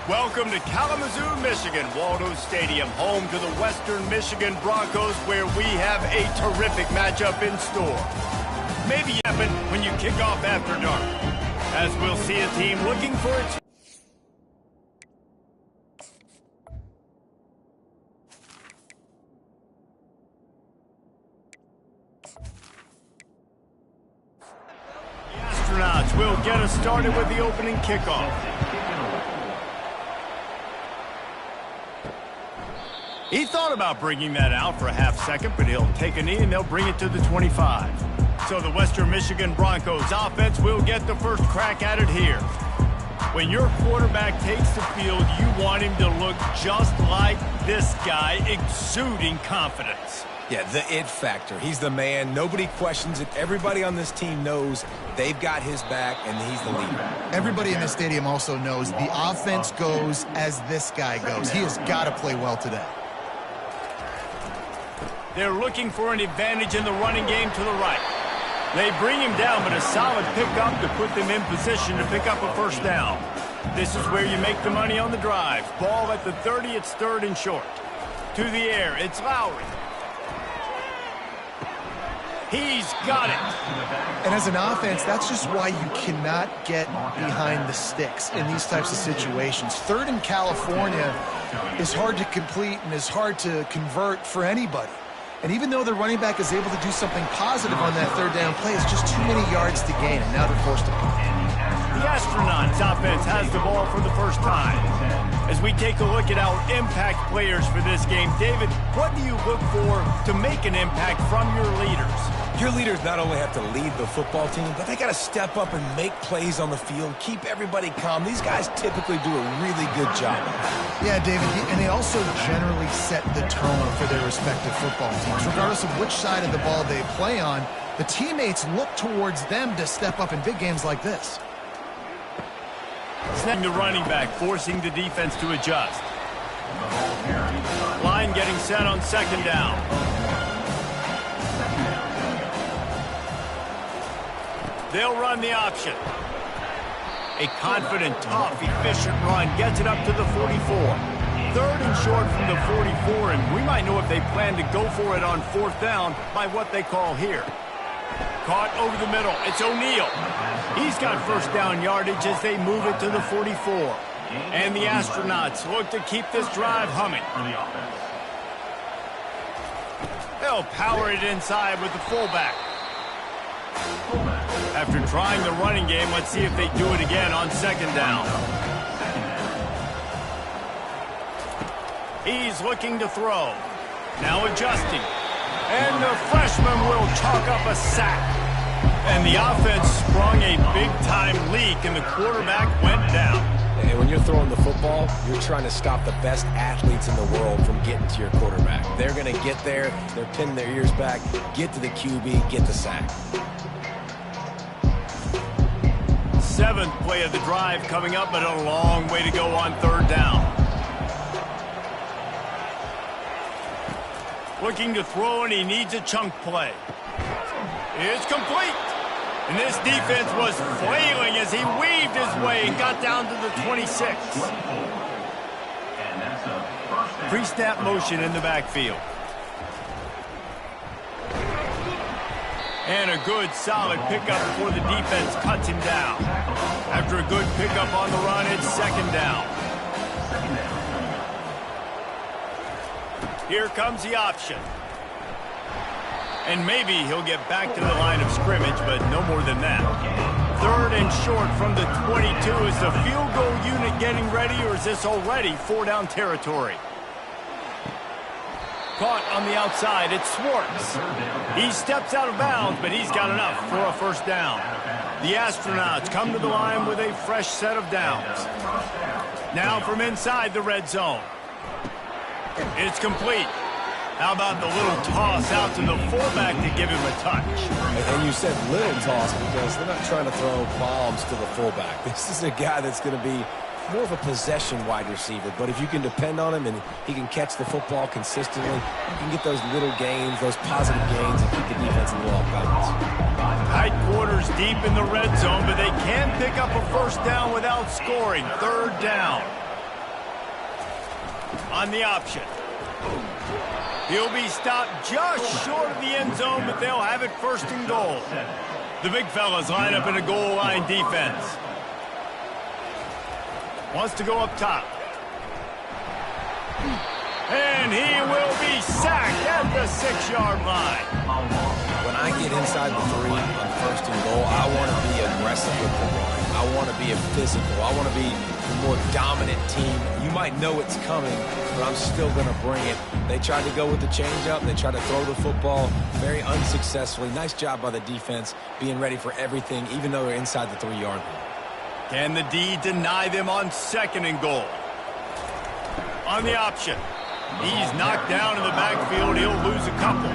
Welcome to Kalamazoo, Michigan, Waldo Stadium, home to the Western Michigan Broncos, where we have a terrific matchup in store. Maybe happen when you kick off after dark, as we'll see a team looking for its... The Astronauts will get us started with the opening kickoff. He thought about bringing that out for a half second, but he'll take a knee and they'll bring it to the 25. So the Western Michigan Broncos offense will get the first crack at it here. When your quarterback takes the field, you want him to look just like this guy, exuding confidence. Yeah, the it factor. He's the man. Nobody questions it. Everybody on this team knows they've got his back, and he's the leader. Everybody in this stadium also knows the offense goes as this guy goes. He has got to play well today. They're looking for an advantage in the running game to the right. They bring him down, but a solid pickup to put them in position to pick up a first down. This is where you make the money on the drives. Ball at the 30, it's third and short. To the air, it's Lowry. He's got it. And as an offense, that's just why you cannot get behind the sticks in these types of situations. Third in California is hard to complete and is hard to convert for anybody. And even though the running back is able to do something positive on that third down play, it's just too many yards to gain, and now they're forced to punt. The Astronauts offense has the ball for the first time. As we take a look at our impact players for this game, David, what do you look for to make an impact from your leaders? Your leaders not only have to lead the football team, but they got to step up and make plays on the field, keep everybody calm. These guys typically do a really good job. Yeah, David, and they also generally set the tone for their respective football teams. Regardless of which side of the ball they play on, the teammates look towards them to step up in big games like this. Snapping the running back, forcing the defense to adjust. Line getting set on second down. They'll run the option. A confident, tough, efficient run gets it up to the 44. Third and short from the 44, and we might know if they plan to go for it on fourth down by what they call here. Caught over the middle. It's O'Neal. He's got first down yardage as they move it to the 44. And the Astronauts look to keep this drive humming. They'll power it inside with the fullback. After trying the running game, let's see if they do it again on second down. He's looking to throw. Now adjusting. And the freshman will chalk up a sack. And the offense sprung a big-time leak, and the quarterback went down. And when you're throwing the football, you're trying to stop the best athletes in the world from getting to your quarterback. They're going to get there. They're pinning their ears back, get to the QB, get the sack. Seventh play of the drive coming up, but a long way to go on third down. Looking to throw, and he needs a chunk play. It's complete. And this defense was flailing as he weaved his way and got down to the 26. Pre-snap motion in the backfield. And a good, solid pickup before the defense cuts him down. After a good pickup on the run, it's second down. Here comes the option. And maybe he'll get back to the line of scrimmage, but no more than that. Third and short from the 22. Is the field goal unit getting ready, or is this already four-down territory? Caught on the outside, it's Swartz. He steps out of bounds, but he's got enough for a first down. The Astronauts come to the line with a fresh set of downs. Now from inside the red zone. It's complete. How about the little toss out to the fullback to give him a touch? And you said little toss because they're not trying to throw bombs to the fullback. This is a guy that's going to be more of a possession wide receiver, but if you can depend on him and he can catch the football consistently, you can get those little gains, those positive gains, and keep the defense a little off balance. Tight quarters deep in the red zone, but they can pick up a first down without scoring. Third down. On the option. He'll be stopped just short of the end zone, but they'll have it first and goal. The big fellas line up in a goal line defense. Wants to go up top. And he will be sacked at the 6-yard line. When I get inside the 3 on first and goal, I want to be aggressive with the run. I want to be physical. I want to be the more dominant team. You might know it's coming, but I'm still going to bring it. They tried to go with the changeup. They tried to throw the football very unsuccessfully. Nice job by the defense being ready for everything, even though they're inside the 3-yard line. Can the D deny them on second and goal? On the option. He's knocked down in the backfield. He'll lose a couple.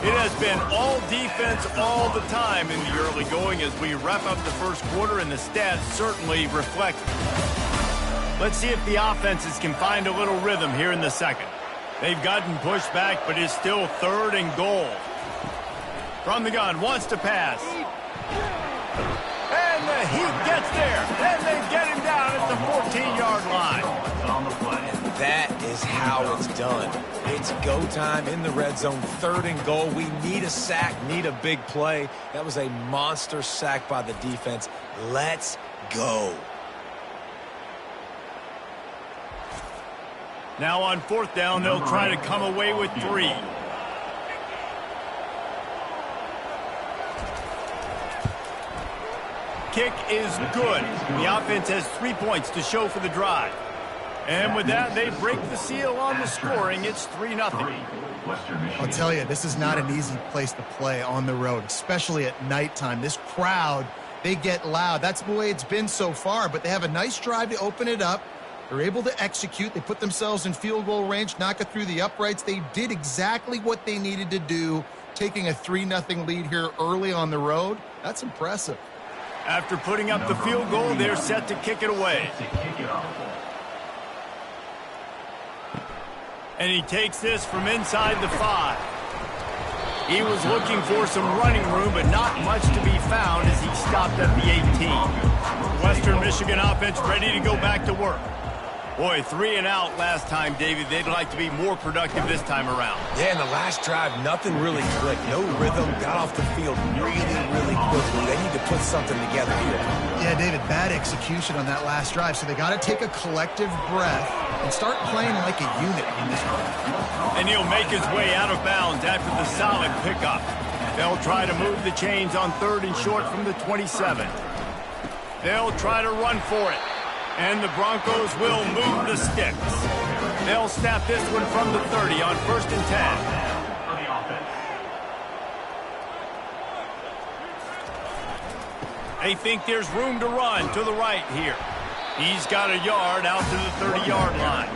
It has been all defense all the time in the early going as we wrap up the first quarter, and the stats certainly reflect. Let's see if the offenses can find a little rhythm here in the second. They've gotten pushed back, but it's still third and goal. From the gun, wants to pass. And the Heat gets there. And they get him down at the 14-yard line. And that is how it's done. It's go time in the red zone, third and goal. We need a sack, need a big play. That was a monster sack by the defense. Let's go. Now on fourth down, they'll try to come away with 3. Kick is good. The offense has 3 points to show for the drive. And with that, they break the seal on the scoring. It's 3-0. I'll tell you, this is not an easy place to play on the road, especially at nighttime. This crowd, they get loud. That's the way it's been so far, but they have a nice drive to open it up. They're able to execute. They put themselves in field goal range, knock it through the uprights. They did exactly what they needed to do, taking a 3-0 lead here early on the road. That's impressive. After putting up the field goal, they're set to kick it away. And he takes this from inside the 5. He was looking for some running room, but not much to be found as he stopped at the 18. Western Michigan offense ready to go back to work. Boy, 3 and out last time, David. They'd like to be more productive this time around. Yeah, in the last drive, nothing really clicked. No rhythm, got off the field really quickly. They need to put something together here. Yeah, David, bad execution on that last drive, so they got to take a collective breath and start playing like a unit in this one. And he'll make his way out of bounds after the solid pickup. They'll try to move the chains on third and short from the 27. They'll try to run for it. And the Broncos will move the sticks. They'll snap this one from the 30 on first and 10. They think there's room to run to the right here. He's got a yard out to the 30-yard line.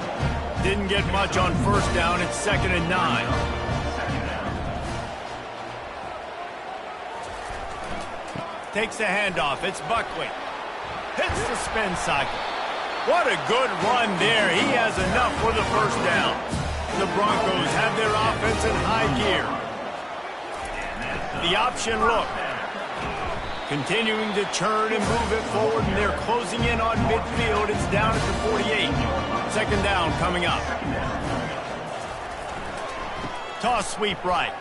Didn't get much on first down. It's 2nd and 9. Takes the handoff. It's Buckley. Hits the spin cycle. What a good run there. He has enough for the first down. The Broncos have their offense in high gear. The option look. Continuing to churn and move it forward, and they're closing in on midfield. It's down at the 48. 2nd down coming up. Toss sweep right.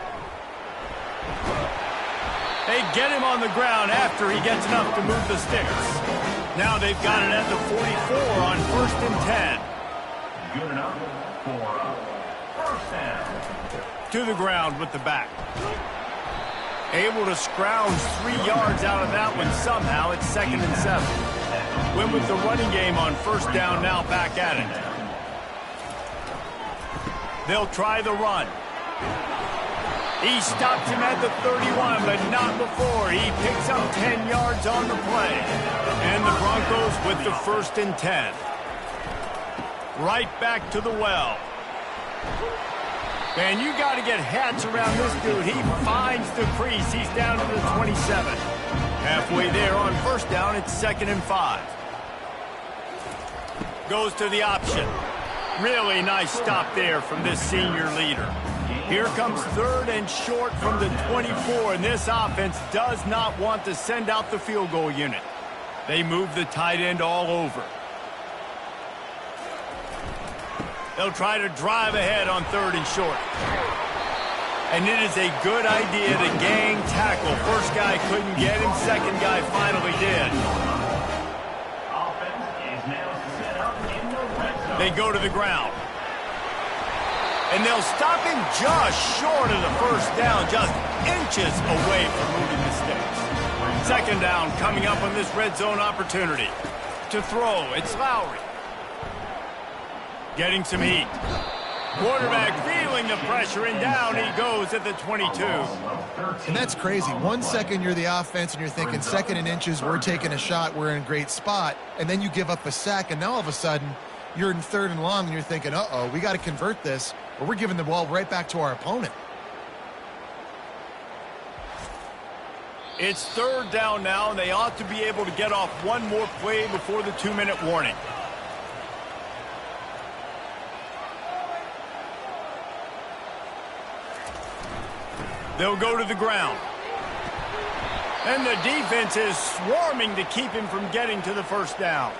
They get him on the ground after he gets enough to move the sticks. Now they've got it at the 44 on first and 10. Good enough for first down. To the ground with the back. Able to scrounge 3 yards out of that one somehow. It's 2nd and 7. Win with the running game on first down, now back at it. They'll try the run. He stops him at the 31, but not before. He picks up 10 yards on the play. And the Broncos with the 1st and 10. Right back to the well. Man, you got to get hats around this dude. He finds the crease. He's down to the 27. Halfway there on first down, it's 2nd and 5. Goes to the option. Really nice stop there from this senior leader. Here comes 3rd and short from the 24, and this offense does not want to send out the field goal unit. They move the tight end all over. They'll try to drive ahead on 3rd and short. And it is a good idea to gang tackle. First guy couldn't get him, second guy finally did. They go to the ground. And they'll stop him just short of the first down, just inches away from moving the sticks. Second down coming up on this red zone opportunity. To throw, it's Lowry. Getting some heat. Quarterback feeling the pressure, and down he goes at the 22. And that's crazy. 1 second you're the offense, and you're thinking 2nd and inches, we're taking a shot, we're in a great spot. And then you give up a sack, and now all of a sudden you're in 3rd and long, and you're thinking, uh-oh, we got to convert this, or we're giving the ball right back to our opponent. It's 3rd down now, and they ought to be able to get off one more play before the 2-minute warning. They'll go to the ground. And the defense is swarming to keep him from getting to the first down.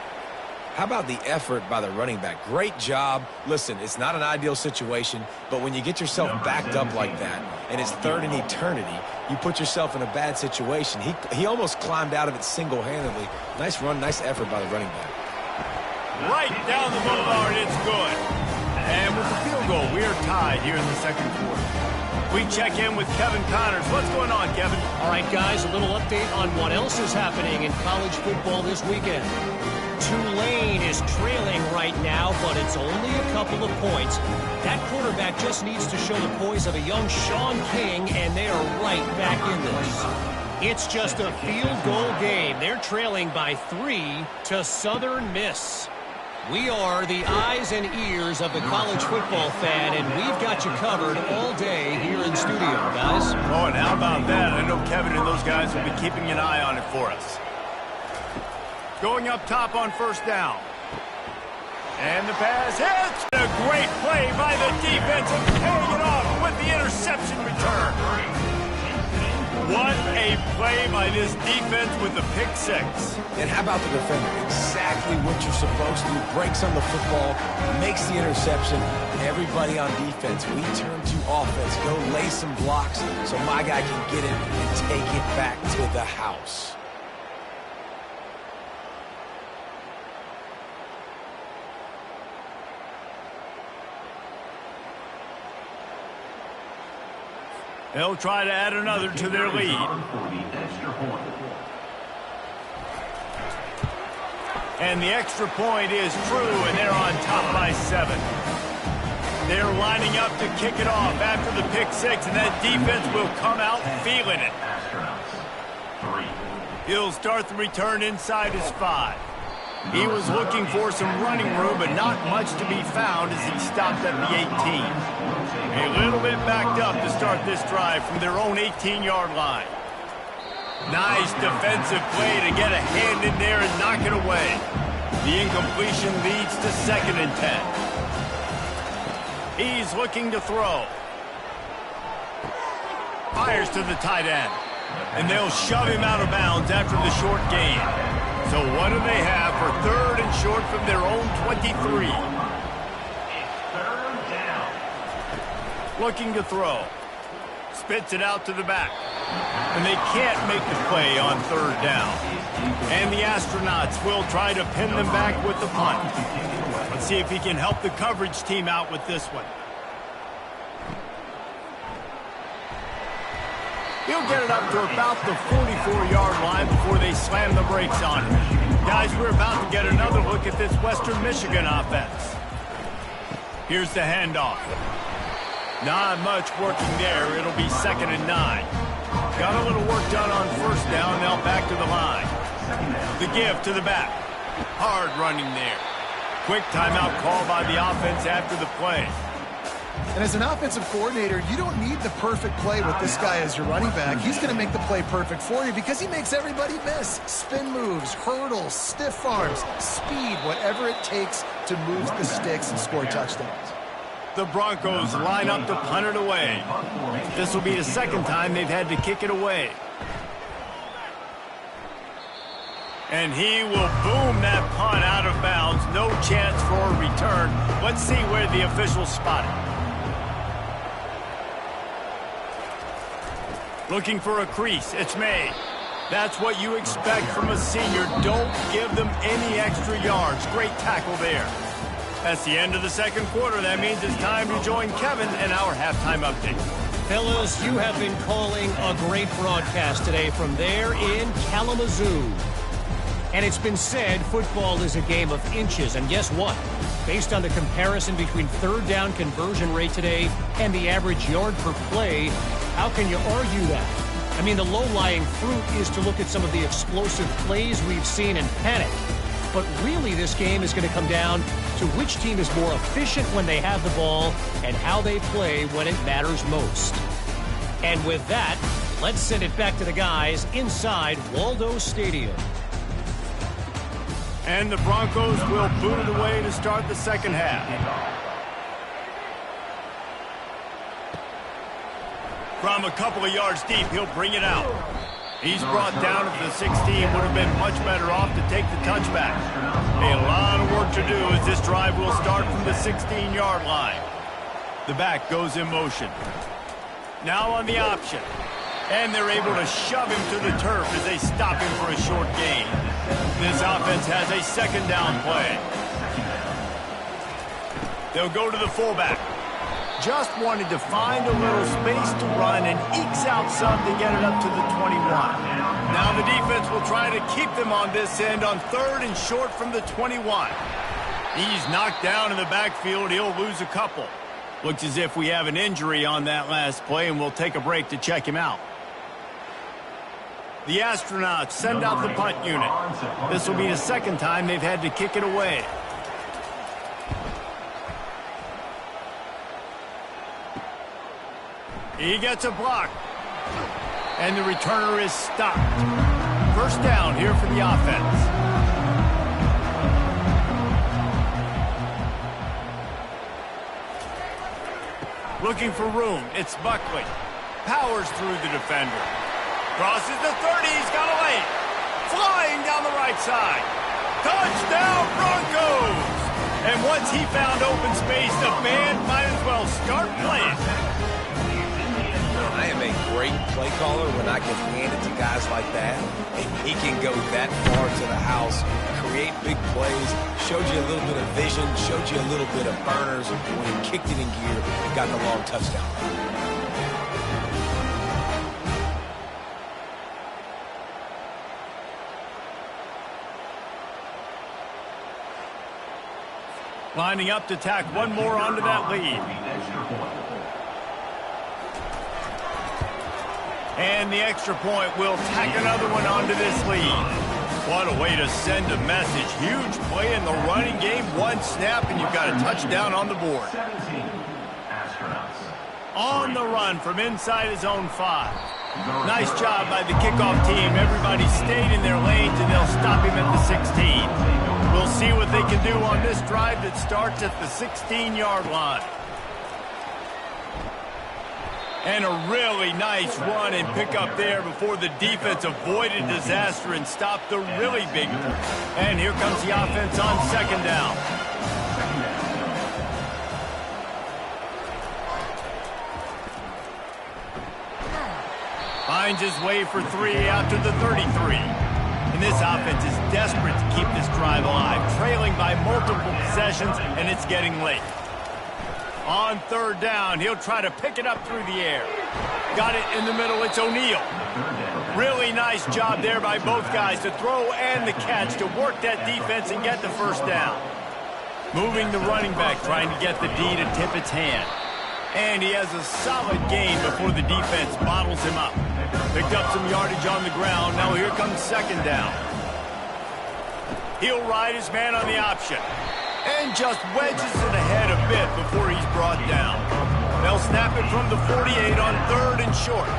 How about the effort by the running back? Great job. Listen, it's not an ideal situation, but when you get yourself backed up like that, and it's 3rd and eternity, you put yourself in a bad situation. He almost climbed out of it single-handedly. Nice run, nice effort by the running back. Right down the boulevard, it's good. And with the field goal, we are tied here in the second quarter. We check in with Kevin Connors. What's going on, Kevin? All right, guys, a little update on what else is happening in college football this weekend. Tulane is trailing right now, but it's only a couple of points. That quarterback just needs to show the poise of a young Sean King, and they are right back in this. It's just a field goal game. They're trailing by 3 to Southern Miss. We are the eyes and ears of the college football fan, and we've got you covered all day here in studio, guys. Oh, and how about that? I know Kevin and those guys will be keeping an eye on it for us. Going up top on first down. And the pass hits. A great play by the defense and paying it off with the interception return. What a play by this defense with the pick six. And how about the defender? Exactly what you're supposed to do. Breaks on the football, makes the interception. Everybody on defense, we turn to offense. Go lay some blocks so my guy can get it and take it back to the house. They'll try to add another to their lead. And the extra point is true, and they're on top by 7. They're lining up to kick it off after the pick six, and that defense will come out feeling it. He'll start the return inside his 5. He was looking for some running room, but not much to be found as he stopped at the 18. A little bit backed up to start this drive from their own 18-yard line. Nice defensive play to get a hand in there and knock it away. The incompletion leads to 2nd and 10. He's looking to throw. Fires to the tight end. And they'll shove him out of bounds after the short gain. So what do they have for 3rd and short from their own 23? Looking to throw. Spits it out to the back. And they can't make the play on 3rd down. And the Astronauts will try to pin them back with the punt. Let's see if he can help the coverage team out with this one. He'll get it up to about the 44-yard line before they slam the brakes on him. Guys, we're about to get another look at this Western Michigan offense. Here's the handoff. Not much working there. It'll be 2nd and 9. Got a little work done on first down. Now back to the line. The give to the back. Hard running there. Quick timeout call by the offense after the play. And as an offensive coordinator, you don't need the perfect play with this guy as your running back. He's going to make the play perfect for you because he makes everybody miss. Spin moves, hurdles, stiff arms, speed, whatever it takes to move the sticks and score touchdowns. The Broncos line up to punt it away. This will be the second time they've had to kick it away. And he will boom that punt out of bounds. No chance for a return. Let's see where the officials spot it. Looking for a crease. It's made. That's what you expect from a senior. Don't give them any extra yards. Great tackle there. That's the end of the second quarter. That means it's time to join Kevin in our halftime update. Fellas, you have been calling a great broadcast today from there in Kalamazoo. And it's been said football is a game of inches. And guess what? Based on the comparison between third down conversion rate today and the average yard per play, how can you argue that? I mean, the low-lying fruit is to look at some of the explosive plays we've seen and panic. But really, this game is going to come down to which team is more efficient when they have the ball and how they play when it matters most. And with that, let's send it back to the guys inside Waldo Stadium. And the Broncos will boot it away to start the second half. From a couple of yards deep, he'll bring it out. He's brought down at the 16. Would have been much better off to take the touchback. A lot of work to do as this drive will start from the 16-yard line. The back goes in motion. Now on the option. And they're able to shove him to the turf as they stop him for a short gain. This offense has a second down play. They'll go to the fullback. Just wanted to find a little space to run and ekes out some to get it up to the 21. Now the defense will try to keep them on this end on third and short from the 21. He's knocked down in the backfield. He'll lose a couple. Looks as if we have an injury on that last play, and we'll take a break to check him out. The Astronauts send out the punt unit. This will be the second time they've had to kick it away. He gets a block. And the returner is stopped. First down here for the offense. Looking for room. It's Buckley. Powers through the defender. Crosses the 30. He's got a lane. Flying down the right side. Touchdown, Broncos! And once he found open space, the band might as well start playing. I am a great play caller when I can hand it to guys like that. And he can go that far to the house, create big plays, showed you a little bit of vision, showed you a little bit of burners when he kicked it in gear and got the long touchdown. Lining up to tack one more onto that lead. And the extra point will tack another one onto this lead. What a way to send a message. Huge play in the running game. One snap, and you've got a touchdown on the board. On the run from inside his own 5. Nice job by the kickoff team. Everybody stayed in their lanes, and they'll stop him at the 16. We'll see what they can do on this drive that starts at the 16-yard line. And a really nice run and pick up there before the defense avoided disaster and stopped the really big one. And here comes the offense on second down. Finds his way for 3 out to the 33. And this offense is desperate to keep this drive alive, trailing by multiple possessions, and it's getting late. On third down, he'll try to pick it up through the air. Got it in the middle, it's O'Neal. Really nice job there by both guys to throw and the catch to work that defense and get the first down. Moving the running back, trying to get the D to tip its hand. And he has a solid gain before the defense bottles him up. Picked up some yardage on the ground. Now here comes second down. He'll ride his man on the option. And just wedges it ahead a bit before he's brought down. They'll snap it from the 48 on third and short.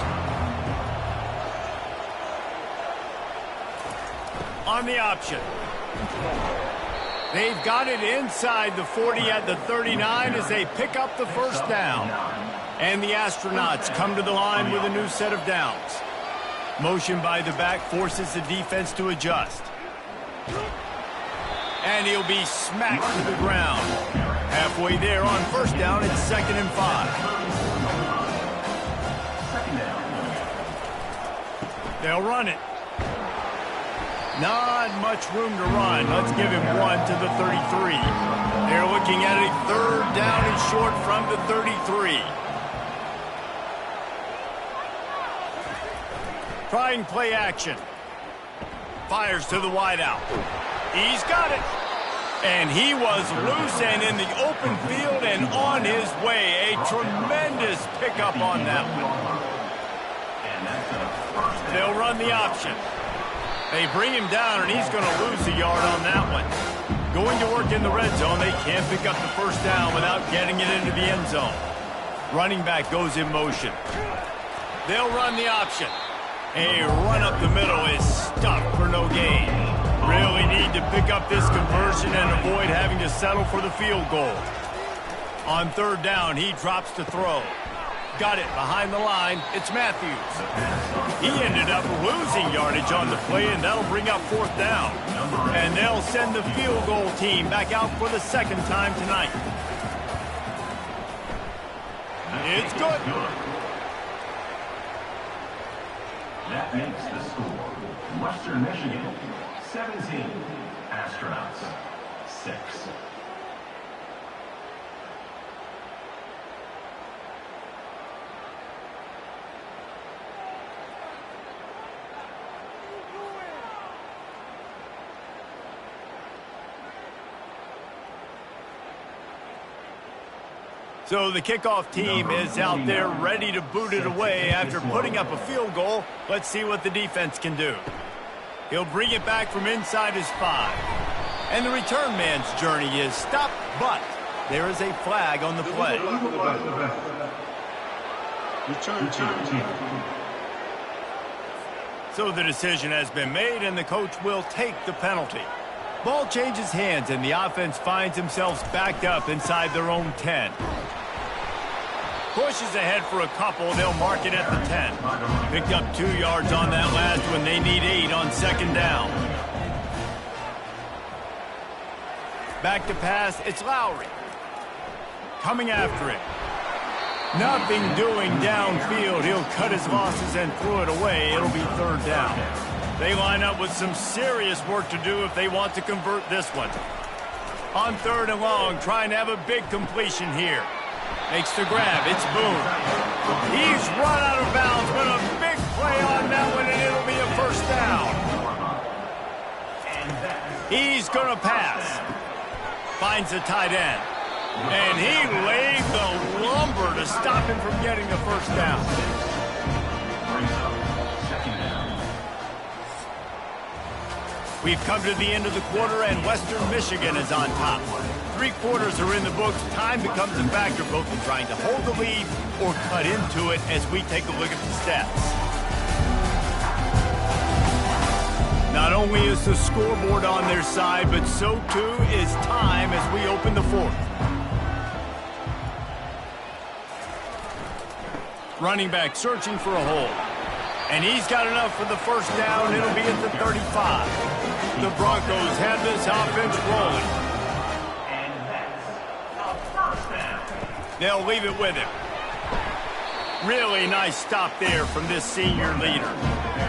On the option. They've got it inside the 40 at the 39 as they pick up the first down. And the Astronauts come to the line with a new set of downs. Motion by the back forces the defense to adjust. And he'll be smacked to the ground. Halfway there on first down, it's 2nd and 5. They'll run it. Not much room to run. Let's give him one to the 33. They're looking at a 3rd down and short from the 33. Trying play action. Fires to the wideout. He's got it. And he was loose and in the open field and on his way. A tremendous pickup on that one. They'll run the option. They bring him down, and he's going to lose a yard on that one. Going to work in the red zone, they can't pick up the first down without getting it into the end zone. Running back goes in motion. They'll run the option. A run up the middle is stuffed for no gain. Really need to pick up this conversion and avoid having to settle for the field goal. On 3rd down, he drops to throw. Got it behind the line. It's Matthews. He ended up losing yardage on the play, and that'll bring up 4th down. And they'll send the field goal team back out for the 2nd time tonight. It's good. That makes the score. Western Michigan, 17. Astronauts, 6. So the kickoff team is out there ready to boot it away after putting up a field goal. Let's see what the defense can do. He'll bring it back from inside his 5. And the return man's journey is stopped, but there is a flag on the play. Return team. So the decision has been made, and the coach will take the penalty. Ball changes hands, and the offense finds themselves backed up inside their own 10. Pushes ahead for a couple. They'll mark it at the 10. Picked up 2 yards on that last one. They need 8 on 2nd down. Back to pass. It's Lowry. Coming after it. Nothing doing downfield. He'll cut his losses and throw it away. It'll be 3rd down. They line up with some serious work to do if they want to convert this one. On 3rd and long, trying to have a big completion here. Makes the grab. It's Boone. He's run out of bounds, but a big play on that one, and it'll be a 1st down. He's going to pass. Finds the tight end. And he laid the lumber to stop him from getting the 1st down. We've come to the end of the quarter, and Western Michigan is on top. 3 quarters are in the books. Time becomes a factor, both in trying to hold the lead or cut into it as we take a look at the stats. Not only is the scoreboard on their side, but so too is time as we open the 4th. Running back searching for a hole. And he's got enough for the 1st down. It'll be at the 35. The Broncos have this offense rolling. And that's a 1st down. They'll leave it with him. Really nice stop there from this senior leader.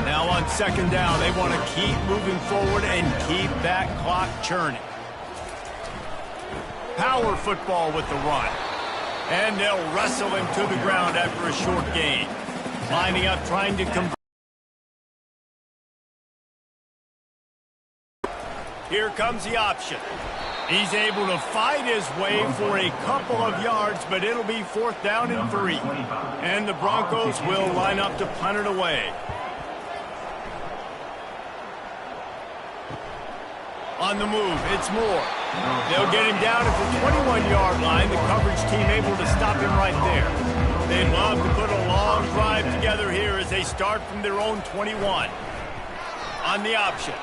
Now on 2nd down, they want to keep moving forward and keep that clock churning. Power football with the run. And they'll wrestle him to the ground after a short gain. Lining up, trying to convert. Here comes the option. He's able to fight his way for a couple of yards, but it'll be 4th down and 3. And the Broncos will line up to punt it away. On the move, it's Moore. They'll get him down at the 21-yard line. The coverage team able to stop him right there. They'd love to put a long drive together here as they start from their own 21. On the option.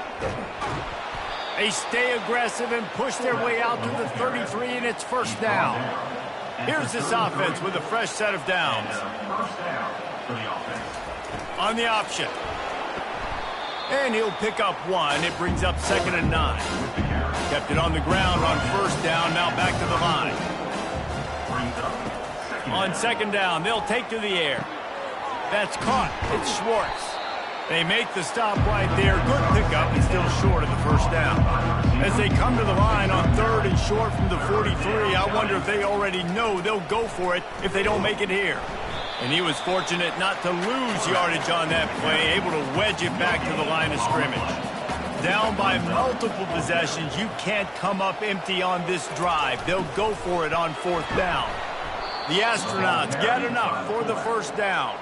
They stay aggressive and push their way out to the 33, and it's first down. Here's this offense with a fresh set of downs. First down for the offense. On the option. And he'll pick up one. It brings up 2nd and 9. Kept it on the ground on first down. Now back to the line. On 2nd down, they'll take to the air. That's caught. It's Schwartz. They make the stop right there. Good pickup and still short of the first down. As they come to the line on 3rd and short from the 43, I wonder if they already know they'll go for it if they don't make it here. And he was fortunate not to lose yardage on that play, able to wedge it back to the line of scrimmage. Down by multiple possessions, you can't come up empty on this drive. They'll go for it on 4th down. The Astronauts get enough for the first down.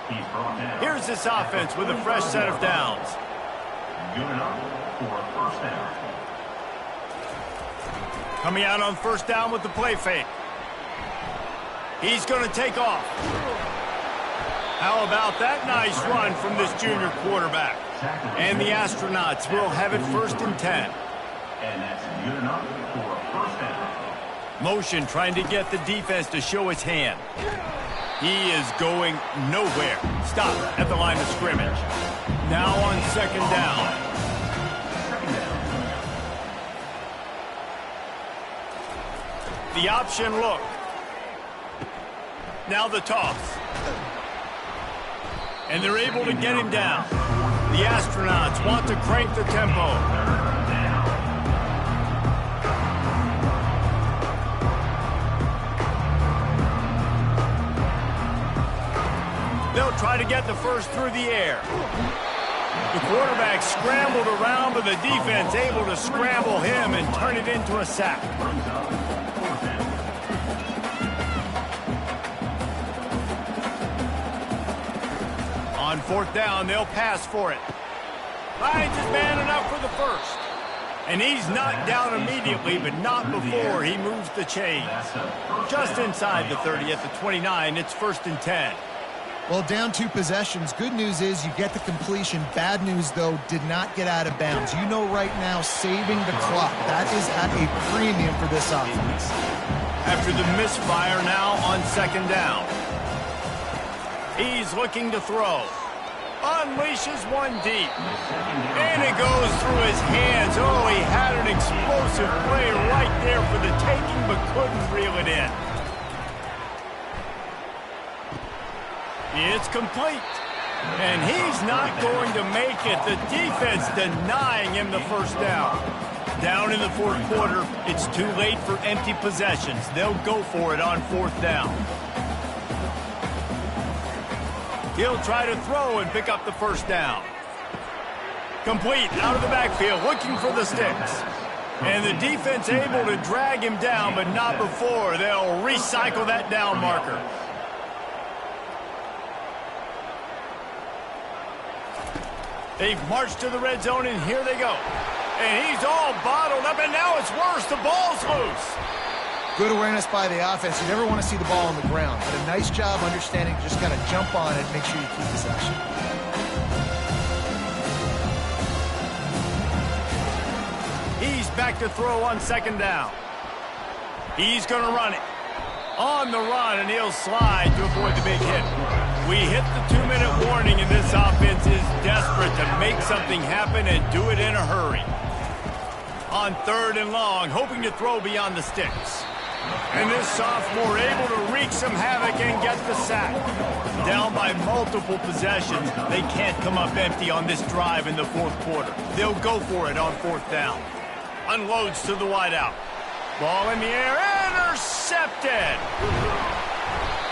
Here's this offense with a fresh set of downs. Good enough for a first down. Coming out on 1st down with the play fake. He's going to take off. How about that nice run from this junior quarterback? And the Astronauts will have it 1st and 10. And that's good enough for a first down. Motion trying to get the defense to show his hand. He is going nowhere. Stop at the line of scrimmage. Now on 2nd down. The option look. Now the toss. And they're able to get him down. The Astronauts want to crank the tempo. They'll try to get the first through the air. The quarterback scrambled around, but the defense able to scramble him and turn it into a sack. On 4th down, they'll pass for it. Finds his man enough for the first. And he's knocked down immediately, but not before he moves the chains. Just inside the 30 at the 29, it's 1st and 10. Well, down 2 possessions. Good news is you get the completion. Bad news, though, did not get out of bounds. You know right now, saving the clock. That is at a premium for this offense. After the misfire now on 2nd down. He's looking to throw. Unleashes one deep. And it goes through his hands. Oh, he had an explosive play right there for the taking, but couldn't reel it in. It's complete. And he's not going to make it. The defense denying him the first down. Down in the 4th quarter, it's too late for empty possessions. They'll go for it on 4th down. He'll try to throw and pick up the first down. Complete out of the backfield, looking for the sticks. And the defense able to drag him down, but not before. They'll recycle that down marker. They've marched to the red zone, and here they go. And he's all bottled up, and now it's worse. The ball's loose. Good awareness by the offense. You never want to see the ball on the ground, but a nice job understanding just kind of jump on it, make sure you keep possession. He's back to throw on 2nd down. He's going to run it. On the run, and he'll slide to avoid the big hit. We hit the 2-minute warning, and this offense is desperate to make something happen and do it in a hurry. On 3rd and long, hoping to throw beyond the sticks. And this sophomore able to wreak some havoc and get the sack. Down by multiple possessions, they can't come up empty on this drive in the 4th quarter. They'll go for it on 4th down. Unloads to the wideout. Ball in the air, intercepted!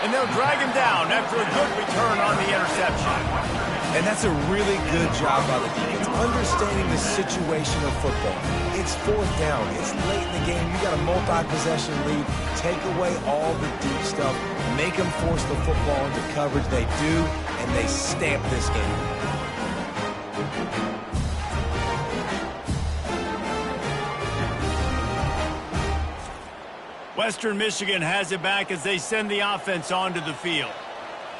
And they'll drag him down after a good return on the interception. And that's a really good job by the defense, understanding the situation of football. It's 4th down. It's late in the game. You got a multi-possession lead. Take away all the deep stuff. Make them force the football into coverage. They do, and they stamp this game. Western Michigan has it back as they send the offense onto the field.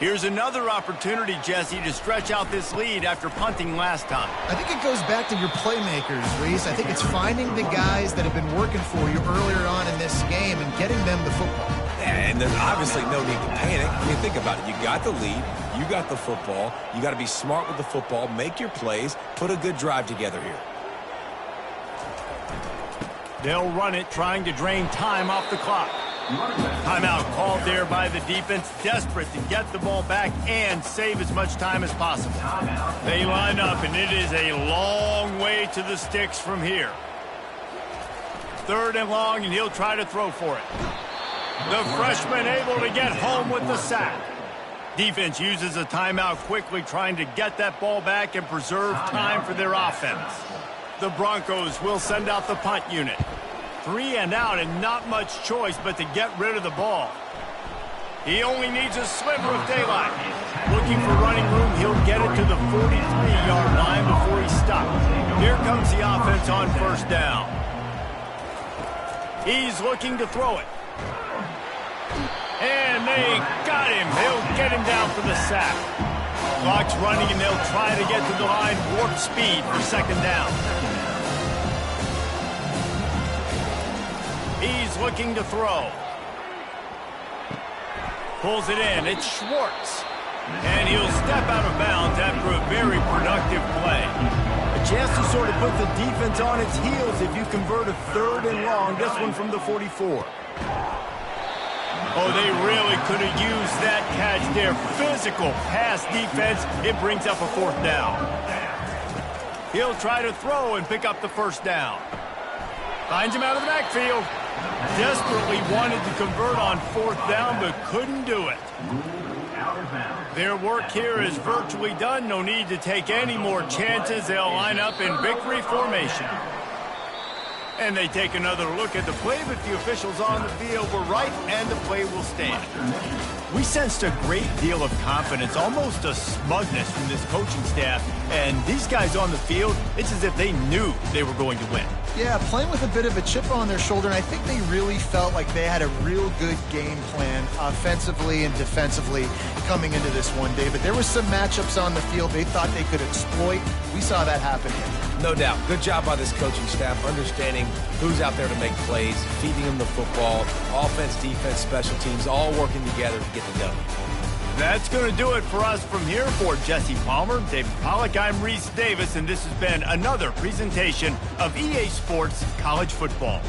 Here's another opportunity, Jesse, to stretch out this lead after punting last time. I think it goes back to your playmakers, Reese. I think it's finding the guys that have been working for you earlier on in this game and getting them the football. And there's obviously no need to panic. I mean, think about it. You got the lead. You got the football. You got to be smart with the football, make your plays, put a good drive together here. They'll run it, trying to drain time off the clock. Timeout called there by the defense, desperate to get the ball back and save as much time as possible. They line up, and it is a long way to the sticks from here. 3rd and long, and he'll try to throw for it. The freshman able to get home with the sack. Defense uses a timeout quickly, trying to get that ball back and preserve time for their offense. The Broncos will send out the punt unit. 3 and out, and not much choice but to get rid of the ball. He only needs a sliver of daylight. Looking for running room, he'll get it to the 43-yard line before he stops. Here comes the offense on 1st down. He's looking to throw it. And they got him. They'll get him down for the sack. Clock's running, and they'll try to get to the line warp speed for 2nd down. He's looking to throw. Pulls it in. It's Schwartz. And he'll step out of bounds after a very productive play. A chance to sort of put the defense on its heels if you convert a 3rd and long. This one from the 44. Oh, they really could have used that catch there. Physical pass defense. It brings up a 4th down. He'll try to throw and pick up the 1st down. Finds him out of the backfield. Desperately wanted to convert on 4th down, but couldn't do it. Their work here is virtually done. No need to take any more chances. They'll line up in victory formation. And they take another look at the play, but the officials on the field were right, and the play will stand. We sensed a great deal of confidence, almost a smugness from this coaching staff. And these guys on the field, it's as if they knew they were going to win. Yeah, playing with a bit of a chip on their shoulder, and I think they really felt like they had a real good game plan offensively and defensively coming into this one, David. There were some matchups on the field they thought they could exploit. We saw that happen here. No doubt. Good job by this coaching staff, understanding who's out there to make plays, feeding them the football, offense, defense, special teams, all working together to get the W. That's going to do it for us from here. For Jesse Palmer, David Pollack, I'm Reese Davis, and this has been another presentation of EA Sports College Football.